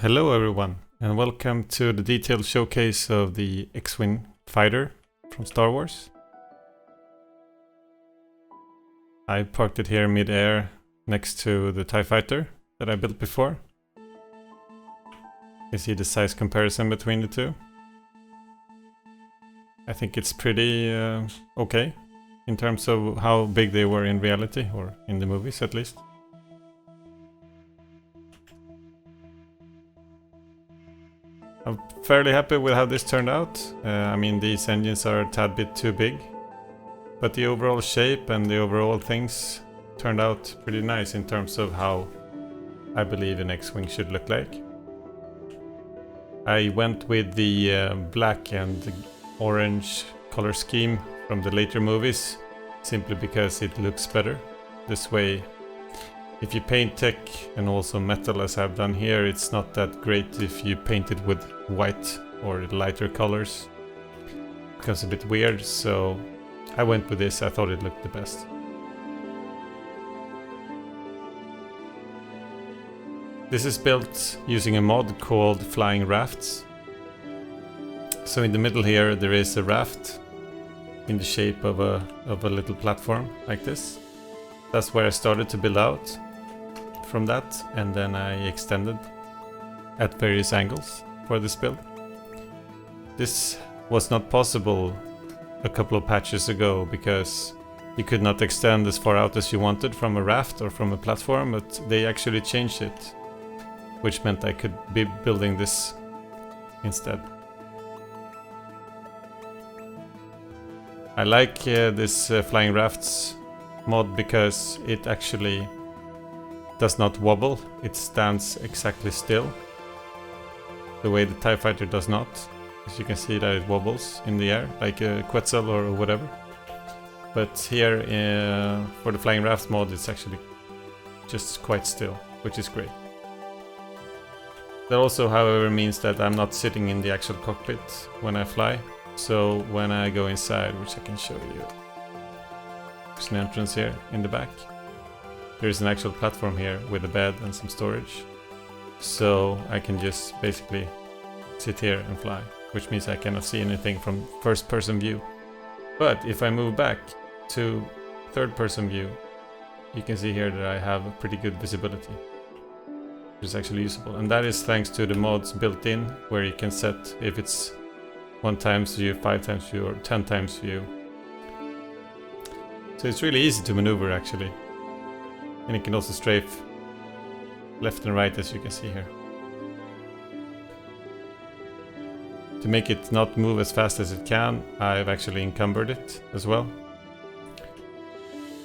Hello everyone, and welcome to the detailed showcase of the X-Wing fighter from Star Wars. I parked it here mid-air next to the TIE fighter that I built before. You see the size comparison between the two. I think it's pretty okay in terms of how big they were in reality, or in the movies at least. I'm fairly happy with how this turned out. I mean, these engines are a tad bit too big, but the overall shape and the overall things turned out pretty nice in terms of how I believe an X-Wing should look like. I went with the black and orange color scheme from the later movies simply because it looks better. This way, if you paint tech and also metal as I've done here, it's not that great if you paint it with white or lighter colors. It becomes a bit weird, so I went with this. I thought it looked the best. This is built using a mod called Flying Rafts. So in the middle here there is a raft in the shape of a little platform like this. That's where I started to build out from that, and then I extended at various angles for this build. This was not possible a couple of patches ago because you could not extend as far out as you wanted from a raft or from a platform, but they actually changed it, which meant I could be building this instead. I like this Flying Rafts mod because it actually does not wobble, it stands exactly still, the way the TIE fighter does not. As you can see that it wobbles in the air like a Quetzal or whatever. But here for the Flying Rafts mod it's actually just quite still, which is great. That also, however, means that I'm not sitting in the actual cockpit when I fly. So when I go inside, which I can show you, there's an entrance here in the back. There's an actual platform here with a bed and some storage. So I can just basically sit here and fly, which means I cannot see anything from first person view. But if I move back to third person view, you can see here that I have a pretty good visibility, which is actually usable. And that is thanks to the mods built in, where you can set if it's 1 times view, 5 times view, or 10 times view. So it's really easy to maneuver actually. And it can also strafe left and right, as you can see here. To make it not move as fast as it can, I've actually encumbered it as well.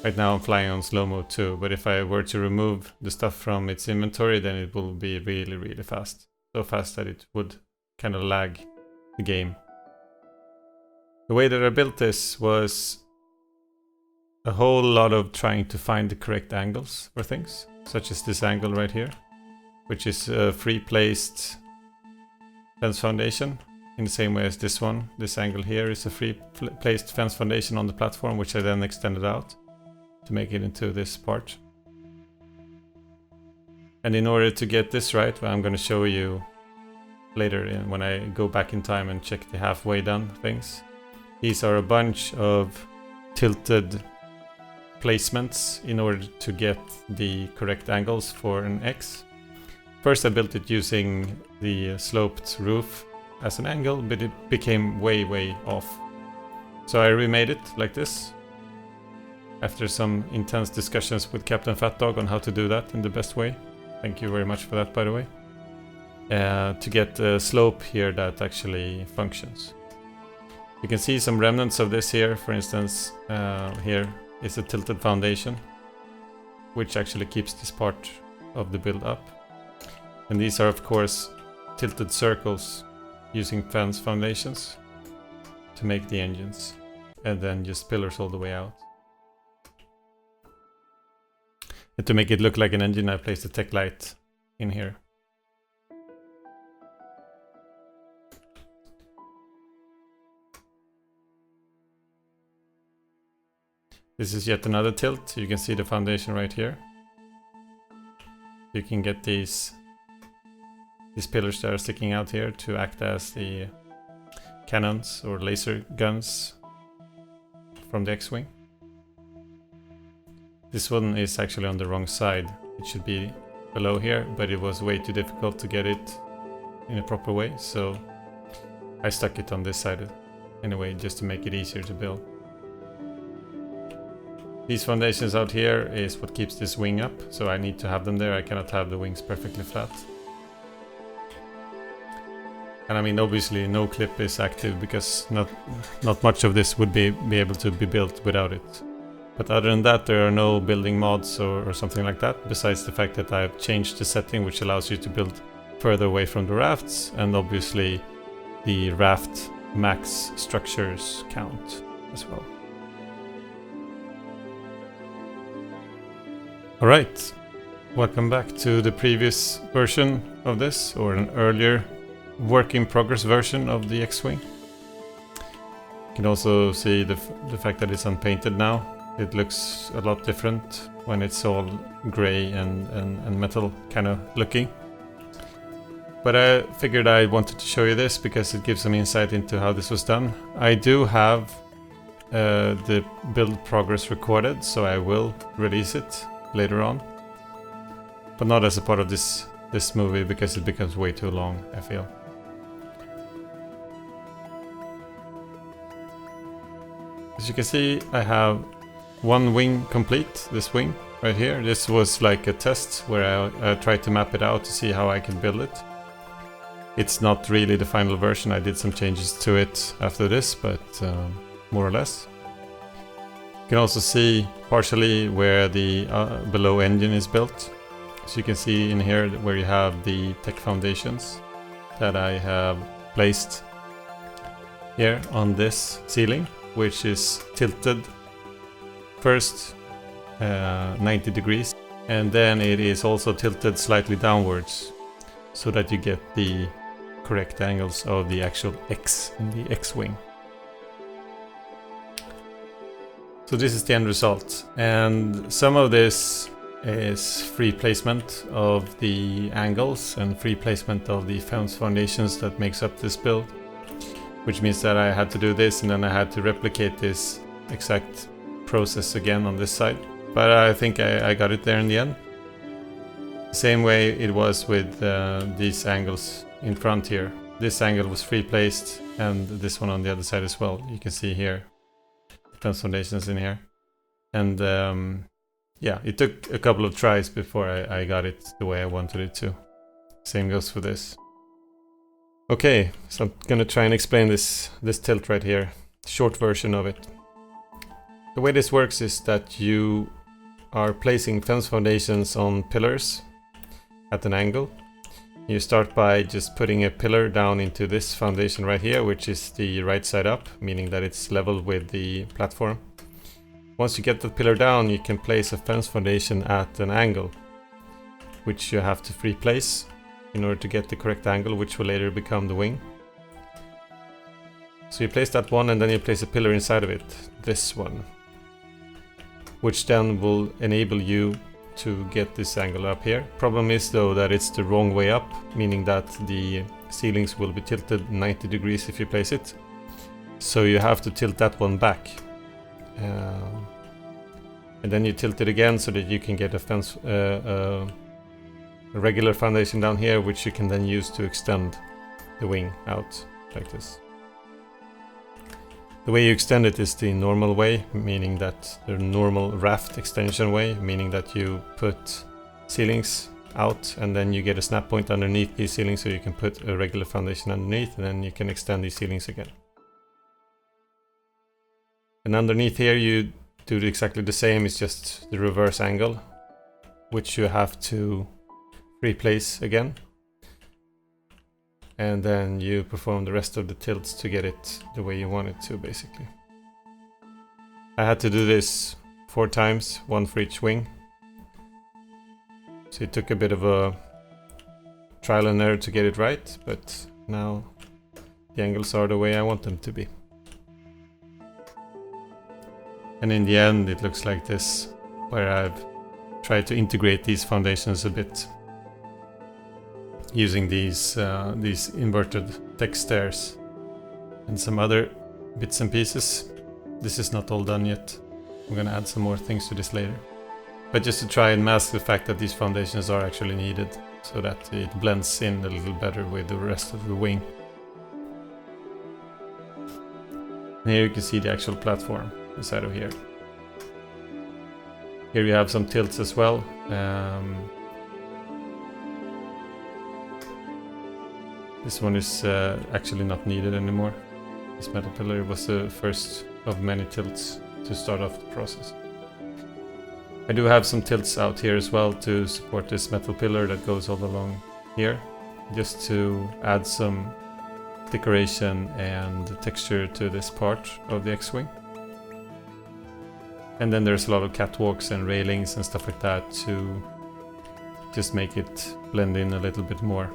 Right now I'm flying on slow mode too, but if I were to remove the stuff from its inventory, then it will be really, really fast. So fast that it would kind of lag the game. The way that I built this was a whole lot of trying to find the correct angles for things, such as this angle right here, which is a free-placed fence foundation, in the same way as this one. This angle here is a free-placed fence foundation on the platform, which I then extended out to make it into this part. And in order to get this right, well, I'm going to show you later when I go back in time and check the halfway done things. These are a bunch of tilted placements in order to get the correct angles for an X. First I built it using the sloped roof as an angle, but it became way off. So I remade it like this, after some intense discussions with Captain Fat Dog on how to do that in the best way. Thank you very much for that, by the way. To get a slope here that actually functions. You can see some remnants of this here. For instance, here is a tilted foundation, which actually keeps this part of the build up. And these are of course tilted circles using fence foundations to make the engines, and then just pillars all the way out. And to make it look like an engine, I placed a tech light in here. This is yet another tilt. You can see the foundation right here. You can get these these pillars that are sticking out here to act as the cannons or laser guns from the X-Wing. This one is actually on the wrong side. It should be below here, but it was way too difficult to get it in a proper way, so I stuck it on this side anyway, just to make it easier to build. These foundations out here is what keeps this wing up, so I need to have them there. I cannot have the wings perfectly flat. And I mean, obviously noclip is active because not much of this would be able to be built without it. But other than that, there are no building mods or something like that, besides the fact that I've changed the setting, which allows you to build further away from the rafts, and obviously the raft max structures count as well. Alright, welcome back to the previous version of this, or an earlier work in progress version of the X-Wing. You can also see the fact that it's unpainted now. It looks a lot different when it's all grey and metal kind of looking. But I figured I wanted to show you this because it gives some insight into how this was done. I do have the build progress recorded, so I will release it later on. But not as a part of this movie because it becomes way too long, I feel. As you can see, I have one wing complete, this wing right here. This was like a test where I tried to map it out to see how I can build it. It's not really the final version. I did some changes to it after this, but more or less. You can also see partially where the below engine is built. So you can see in here where you have the tech foundations that I have placed here on this ceiling, which is tilted first 90 degrees, and then it is also tilted slightly downwards so that you get the correct angles of the actual X in the X-Wing. So this is the end result, and some of this is free placement of the angles and free placement of the fence foundations that makes up this build, which means that I had to do this and then I had to replicate this exact process again on this side. But I think I got it there in the end. Same way it was with these angles in front here. This angle was free placed and this one on the other side as well. You can see here fence foundations in here. And yeah, it took a couple of tries before I got it the way I wanted it to. Same goes for this. Okay, so I'm gonna try and explain this tilt right here. Short version of it. The way this works is that you are placing fence foundations on pillars at an angle. You start by just putting a pillar down into this foundation right here, which is the right side up, meaning that it's level with the platform. Once you get the pillar down, you can place a fence foundation at an angle, which you have to free place in order to get the correct angle, which will later become the wing. So you place that one and then you place a pillar inside of it, this one, which then will enable you to get this angle up here. Problem is though that it's the wrong way up, meaning that the ceilings will be tilted 90 degrees if you place it. So you have to tilt that one back. And then you tilt it again so that you can get a fence, a regular foundation down here, which you can then use to extend the wing out like this. The way you extend it is the normal way, meaning that the normal raft extension way, meaning that you put ceilings out and then you get a snap point underneath these ceilings so you can put a regular foundation underneath and then you can extend these ceilings again. And underneath here you do exactly the same, it's just the reverse angle, which you have to replace again. And then you perform the rest of the tilts to get it the way you want it to, basically. I had to do this 4 times, 1 for each wing. So it took a bit of a trial and error to get it right, but now the angles are the way I want them to be. And in the end it looks like this, where I've tried to integrate these foundations a bit. using these inverted deck stairs and some other bits and pieces. This is not all done yet. I'm gonna add some more things to this later. But just to try and mask the fact that these foundations are actually needed, so that it blends in a little better with the rest of the wing. And here you can see the actual platform inside of here. Here we have some tilts as well. This one is actually not needed anymore. This metal pillar was the first of many tilts to start off the process. I do have some tilts out here as well to support this metal pillar that goes all along here, just to add some decoration and texture to this part of the X-Wing. And then there's a lot of catwalks and railings and stuff like that to just make it blend in a little bit more.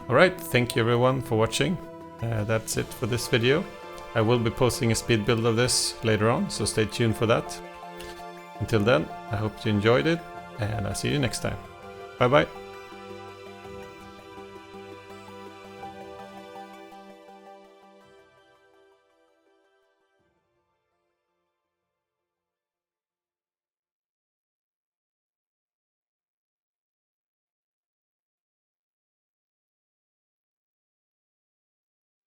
Alright, thank you everyone for watching. That's it for this video. I will be posting a speed build of this later on, so stay tuned for that. Until then, I hope you enjoyed it, and I'll see you next time. Bye bye!